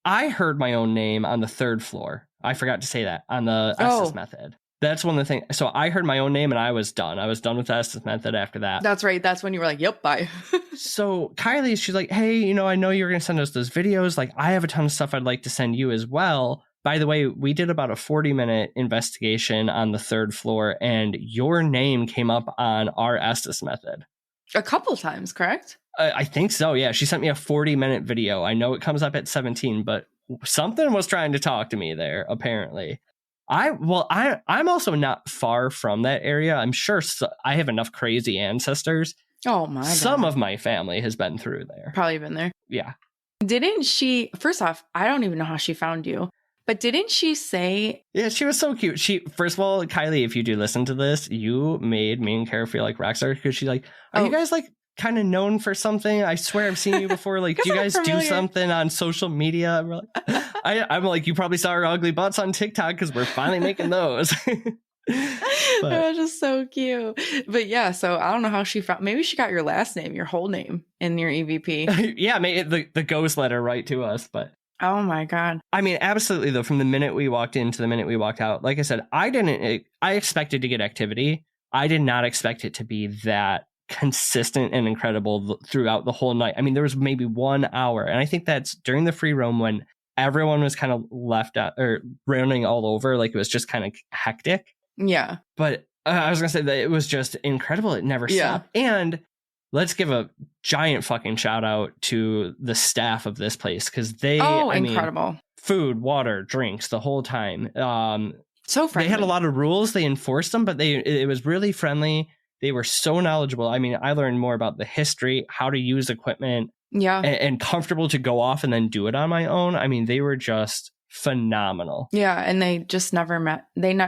I heard my own name on the 3rd floor. I forgot to say that on the Estes method. That's one of the things. So I heard my own name and I was done. I was done with the Estes method after that. That's right. That's when you were like, yep, bye. So Kylie, she's like, hey, you know, I know you're going to send us those videos. Like I have a ton of stuff I'd like to send you as well. By the way, we did about a 40-minute investigation on the 3rd floor and your name came up on our Estes method. A couple times, correct? I think so. Yeah. She sent me a 40-minute video. I know it comes up at 17, but something was trying to talk to me there, apparently. I'm also not far from that area. I'm sure I have enough crazy ancestors. Oh my God. Some of my family has been through there. Probably been there. Yeah. Didn't she, first off, I don't even know how she found you, but didn't she say? Yeah, she was so cute. First of all, Kylie, if you do listen to this, you made me and Kara feel like rock stars because she's like, are you guys like kind of known for something? I swear I've seen you before. Like, do you guys do something on social media? I'm like, I'm like, you probably saw our ugly butts on TikTok because we're finally making those. It was just so cute. But yeah, so I don't know how she found. Maybe she got your last name, your whole name in your EVP. Yeah, the ghost letter right to us. But oh my God. I mean, absolutely though. From the minute we walked in to the minute we walked out, like I said, I expected to get activity. I did not expect it to be that consistent and incredible throughout the whole night. I mean, there was maybe 1 hour, and I think that's during the free roam when everyone was kind of left out or running all over, like it was just kind of hectic. Yeah. But I was going to say that it was just incredible. It never stopped. And let's give a giant fucking shout out to the staff of this place because incredible. Food, water, drinks the whole time. So friendly. They had a lot of rules. They enforced them, but it was really friendly. They were so knowledgeable. I mean, I learned more about the history, how to use equipment, and comfortable to go off and then do it on my own. I mean, they were just phenomenal. Yeah, and they just never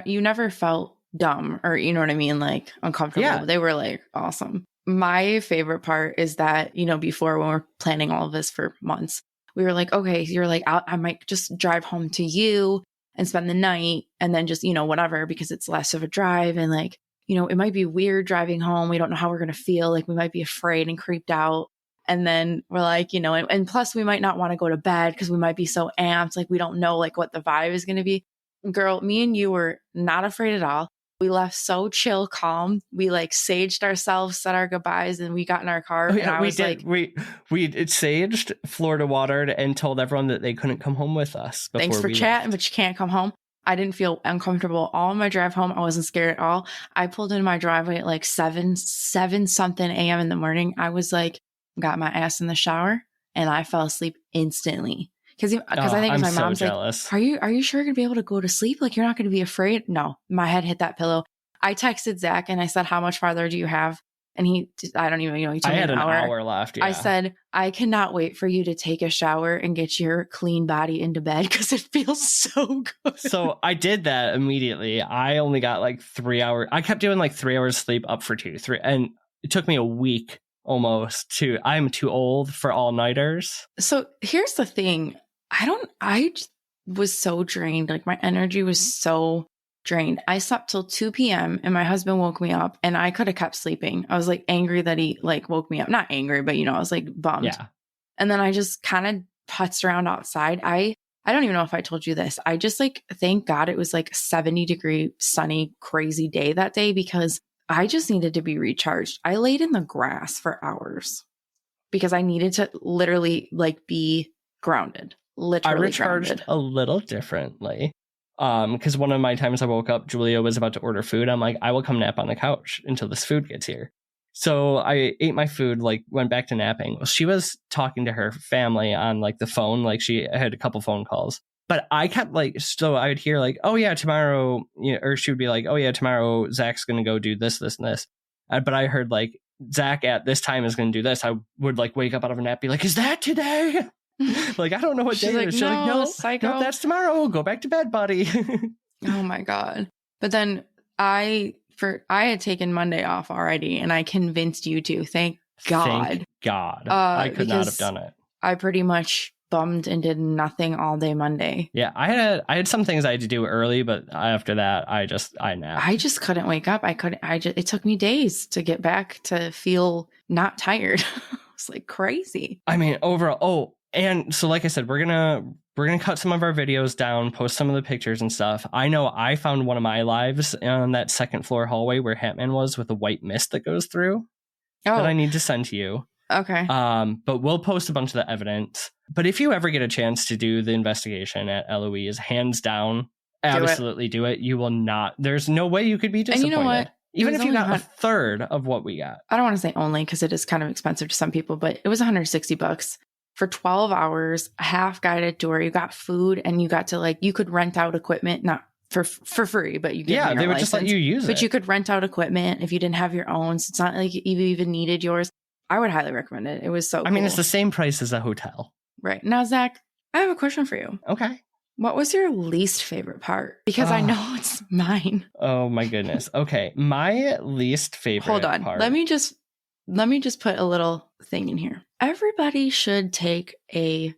you never felt dumb or, you know what I mean, like uncomfortable. Yeah. They were like awesome. My favorite part is that, you know, before when we're planning all of this for months, we were like, okay, you're like, I might just drive home to you and spend the night and then just, you know, whatever, because it's less of a drive. And like, you know, it might be weird driving home. We don't know how we're going to feel. Like we might be afraid and creeped out. And then we're like, you know, and plus we might not want to go to bed because we might be so amped. Like we don't know like what the vibe is going to be. Girl, me and you were not afraid at all. We left so chill, calm. We like saged ourselves, said our goodbyes, and we got in our car. And I was like, we saged, Florida watered, and told everyone that they couldn't come home with us. Thanks for chatting, but you can't come home. I didn't feel uncomfortable all my drive home. I wasn't scared at all. I pulled into my driveway at like 7 something a.m. in the morning. I was like, got my ass in the shower, and I fell asleep instantly. Because I think my mom's jealous. Like, are you sure you're going to be able to go to sleep? Like, you're not going to be afraid? No, my head hit that pillow. I texted Zach and I said, how much farther do you have? And I don't even, you know, he told me an hour left. Yeah. I said, I cannot wait for you to take a shower and get your clean body into bed because it feels so good. So I did that immediately. I only got like 3 hours. I kept doing like 3 hours sleep up for 2, 3. And it took me a week almost I'm too old for all-nighters. So here's the thing. I was so drained. Like my energy was so drained. I slept till 2 p.m. and my husband woke me up and I could have kept sleeping. I was like angry that he like woke me up. Not angry, but you know, I was like bummed. Yeah. And then I just kind of putzed around outside. I don't even know if I told you this. I just like, thank God it was like 70-degree, sunny, crazy day that day because I just needed to be recharged. I laid in the grass for hours because I needed to literally like be grounded. Literally I recharged grounded. A little differently. Because one of my times I woke up, Julia was about to order food. I'm like, I will come nap on the couch until this food gets here. So I ate my food, like went back to napping. Well, she was talking to her family on like the phone. Like she had a couple phone calls, but I kept like, so I would hear like, oh yeah, tomorrow, you know, or she would be like, oh yeah, tomorrow Zach's going to go do this, this, and this. But I heard like Zach at this time is going to do this. I would like wake up out of a nap, be like, is that today? Like, I don't know what day it is. She's like, no, psycho. No, that's tomorrow. Go back to bed, buddy. Oh my God. But then I had taken Monday off already and I convinced you to. Thank God. Thank God. I could not have done it. I pretty much bummed and did nothing all day Monday. Yeah, I had some things I had to do early, but after that, I napped. I just couldn't wake up. It took me days to get back to feel not tired. It's like crazy. I mean, overall, and so like I said, we're gonna cut some of our videos down, post some of the pictures and stuff. I know I found one of my lives on that second floor hallway where Hatman was with a white mist that goes through that I need to send to you. Okay. But we'll post a bunch of the evidence. But if you ever get a chance to do the investigation at Eloise, hands down, absolutely do it. You will not. There's no way you could be disappointed. And you know what? Even if you got a third of what we got. I don't want to say only because it is kind of expensive to some people, but it was $160 for 12 hours, a half guided tour. You got food and you got to like, you could rent out equipment, not for free, but you get they would just let you use it. But you could rent out equipment if you didn't have your own. So it's not like you even needed yours. I would highly recommend it. It was so cool. It's the same price as a hotel. Right. Now, Zach, I have a question for you. Okay. What was your least favorite part? Because I know it's mine. Oh my goodness. Okay. My least favorite Hold on. part. Let me just put a little thing in here. Everybody should take a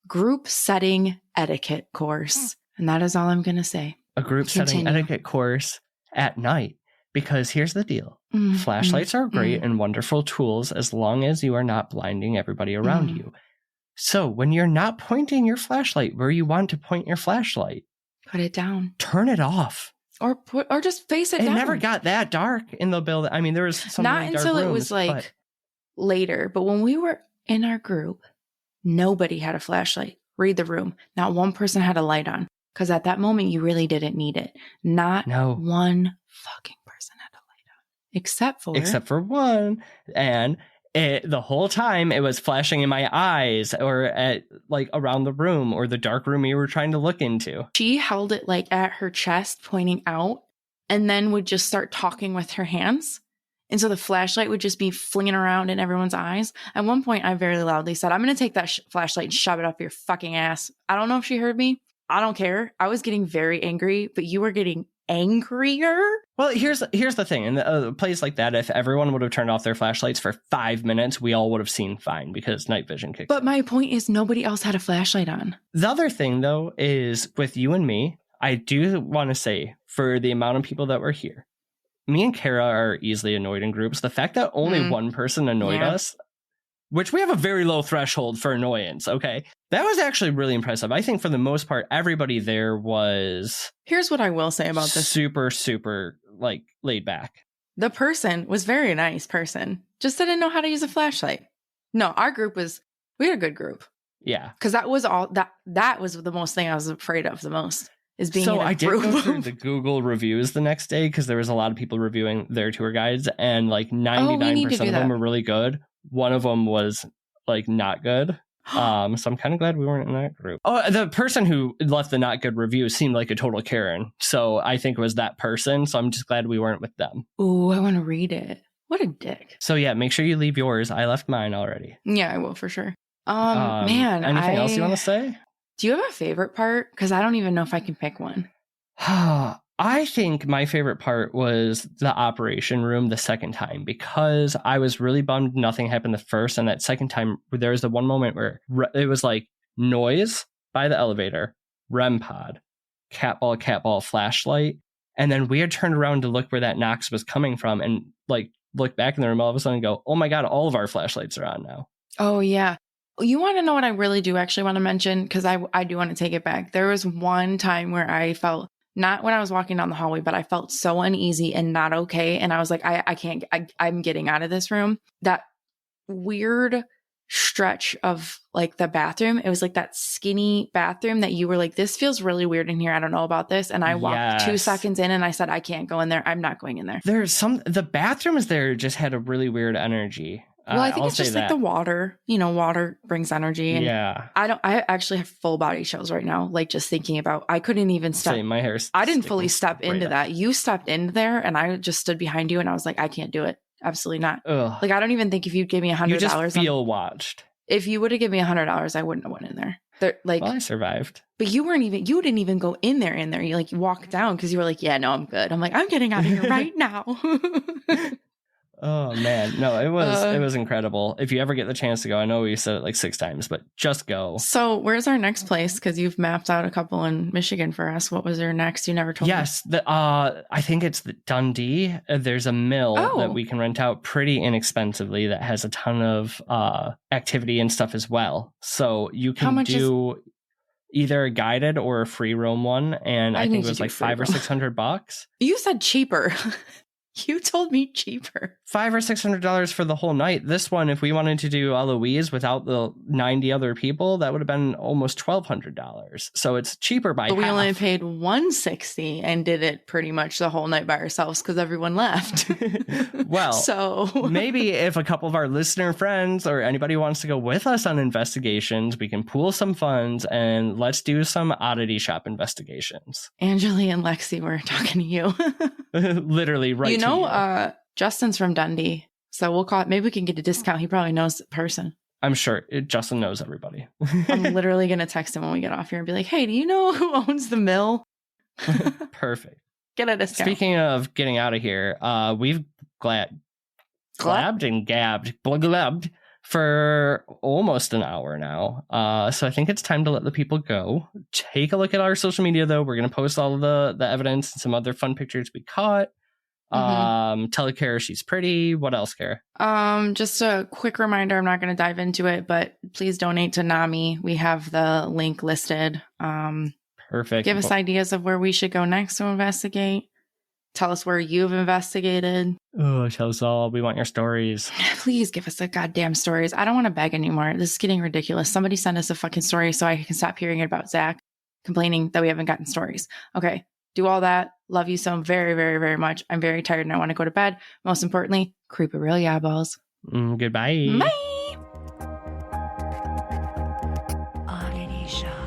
group setting etiquette course. And that is all I'm going to say. A group setting etiquette course at night. Because here's the deal. Flashlights are great and wonderful tools as long as you are not blinding everybody around you. So when you're not pointing your flashlight where you want to point your flashlight, put it down. Turn it off. Or just face it down. It never got that dark in the building. I mean, there was some not really until dark it was like later. But when we were in our group, nobody had a flashlight. Read the room. Not one person had a light on. Because at that moment, you really didn't need it. Not one fucking person had a light Except for one. And the whole time it was flashing in my eyes or at like around the room or the dark room you were trying to look into. She held it like at her chest, pointing out, and then would just start talking with her hands. And so the flashlight would just be flinging around in everyone's eyes. At one point, I very loudly said, I'm going to take that flashlight and shove it up your fucking ass. I don't know if she heard me. I don't care. I was getting very angry, but you were getting angrier. Well, here's the thing. In a place like that, if everyone would have turned off their flashlights for 5 minutes, we all would have seen fine because night vision kicked in. But my point is nobody else had a flashlight on. The other thing, though, is with you and me, I do want to say for the amount of people that were here, me and Kara are easily annoyed in groups. The fact that only one person annoyed us, which we have a very low threshold for annoyance, okay? That was actually really impressive. I think for the most part, everybody there was... Here's what I will say about this. Super, super, like, laid back. The person was very nice person. Just didn't know how to use a flashlight. No, our group was... We had a good group. Yeah. Because that was all... That was the most thing I was afraid of the most. Is being so in a I did group. go through the Google reviews the next day because there was a lot of people reviewing their tour guides, and like 99% of them were really good. One of them was like not good. So I'm kind of glad we weren't in that group. Oh, the person who left the not good review seemed like a total Karen, so I think it was that person. So I'm just glad we weren't with them. Ooh, I want to read it. What a dick. So yeah, make sure you leave yours. I left mine already. Yeah, I will for sure. Man, anything else you want to say? Do you have a favorite part? Because I don't even know if I can pick one. I think my favorite part was the operation room the second time because I was really bummed nothing happened the first. And that second time, there was the one moment where it was like noise by the elevator, REM pod, catball, flashlight. And then we had turned around to look where that Knox was coming from and like look back in the room all of a sudden and go, oh my God, all of our flashlights are on now. Oh, yeah. You want to know what I really do actually want to mention? Because I do want to take it back. There was one time where I felt, not when I was walking down the hallway, but I felt so uneasy and not okay. And I was like, I can't, I'm getting out of this room. That weird stretch of like the bathroom. It was like that skinny bathroom that you were like, this feels really weird in here. I don't know about this. And I walked 2 seconds in and I said, I can't go in there. I'm not going in there. The bathrooms there just had a really weird energy. Well, I think it's just like the water, water brings energy. And yeah. I actually have full body chills right now. Like just thinking about, I couldn't even step. Same, my hair's I didn't fully step into up. that. You stepped into there and I just stood behind you and I was like, I can't do it. Absolutely not. Ugh. Like, I don't even think if you'd give me $100. You just feel watched. If you would have given me $100, I wouldn't have went in there. Well, I survived. But you didn't even go in there. You like walked down because you were like, yeah, no, I'm good. I'm like, I'm getting out of here right now. Oh man, no, it was incredible. If you ever get the chance to go, I know we said it like 6 times, but just go. So where's our next place? Because you've mapped out a couple in Michigan for us. What was your next? You never told me. Yes, I think it's the Dundee. There's a mill that we can rent out pretty inexpensively that has a ton of activity and stuff as well. So you can do either a guided or a free roam one, and I think it was like $500 or $600. You said cheaper. You told me cheaper. $500 or $600 for the whole night. This one, if we wanted to do Eloise without the 90 other people, that would have been almost $1,200. So it's cheaper by half. We only paid $160 and did it pretty much the whole night by ourselves because everyone left. Well, so maybe if a couple of our listener friends or anybody wants to go with us on investigations, we can pool some funds and let's do some Oddity Shop investigations. Angeli and Lexi were talking to you. Literally right to you. Justin's from Dundee, so we'll call it. Maybe we can get a discount. He probably knows the person. I'm sure Justin knows everybody. I'm literally going to text him when we get off here and be like, hey, do you know who owns the mill? Perfect. Get a discount. Speaking of getting out of here, we've glabbed and gabbed for almost an hour now. So I think it's time to let the people go. Take a look at our social media, though. We're going to post all of the evidence and some other fun pictures we caught. Tell Kara she's pretty. What else, Kara? Just a quick reminder, I'm not going to dive into it, but please donate to NAMI. We have the link listed. Perfect. Give us ideas of where we should go next to investigate. Tell us where you've investigated. Oh, tell us all. We want your stories. Please give us the goddamn stories. I don't want to beg anymore. This is getting ridiculous. Somebody send us a fucking story so I can stop hearing about Zach complaining that we haven't gotten stories. Okay. Do all that. Love you so very, very, very much. I'm very tired and I want to go to bed. Most importantly, creep a real yeah balls. Goodbye. Bye. Oddity Shop.